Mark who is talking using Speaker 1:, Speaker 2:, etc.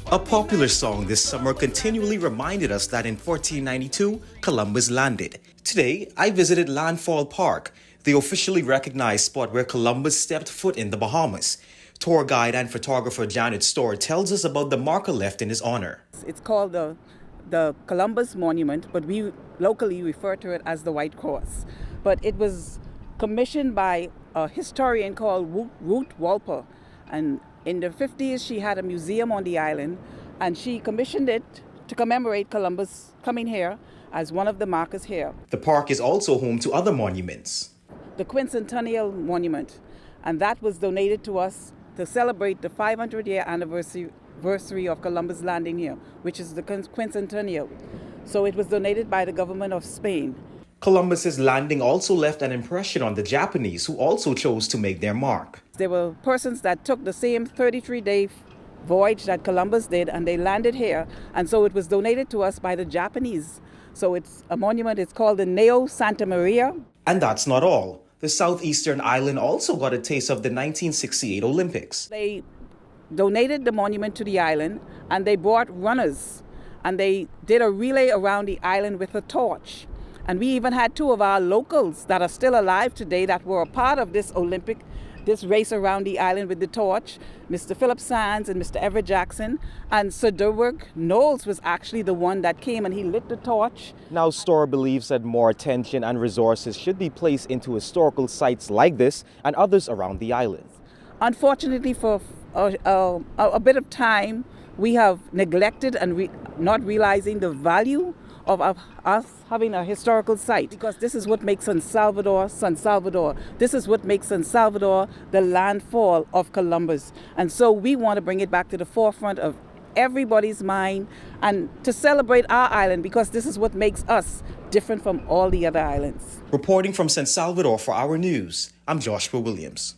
Speaker 1: A popular song this summer continually reminded us that in 1492, Columbus landed. Today, I visited Landfall Park, the officially recognized spot where Columbus stepped foot in the Bahamas. Tour guide and photographer Janet Storr tells us about the marker left in his honor.
Speaker 2: It's called the Columbus Monument, but we locally refer to it as the White Cross. But it was commissioned by a historian called Ruth Walper, and in the 50s she had a museum on the island, and she commissioned it to commemorate Columbus coming here as one of the markers here.
Speaker 1: The park is also home to other monuments.
Speaker 2: The Quincentennial Monument, and that was donated to us to celebrate the 500-year anniversary of Columbus landing here, which is the Quincentennial. So it was donated by the government of Spain.
Speaker 1: Columbus's landing also left an impression on the Japanese, who also chose to make their mark.
Speaker 2: There were persons that took the same 33-day voyage that Columbus did, and they landed here, and so it was donated to us by the Japanese. So it's a monument. It's called the Neo Santa Maria.
Speaker 1: And that's not all. The southeastern island also got a taste of the 1968 Olympics.
Speaker 2: They donated the monument to the island, and they brought runners, and they did a relay around the island with a torch. And we even had two of our locals that are still alive today that were a part of this race around the island with the torch, Mr. Philip Sands and Mr. Everett Jackson. And Sir Durward Knowles was actually the one that came and he lit the torch.
Speaker 1: Now, Storr believes that more attention and resources should be placed into historical sites like this and others around the island.
Speaker 2: Unfortunately, for a bit of time, we have neglected and not realizing the value of us having a historical site, because this is what makes San Salvador, San Salvador. This is what makes San Salvador the landfall of Columbus. And so we want to bring it back to the forefront of everybody's mind and to celebrate our island, because this is what makes us different from all the other islands.
Speaker 1: Reporting from San Salvador for Our News, I'm Joshua Williams.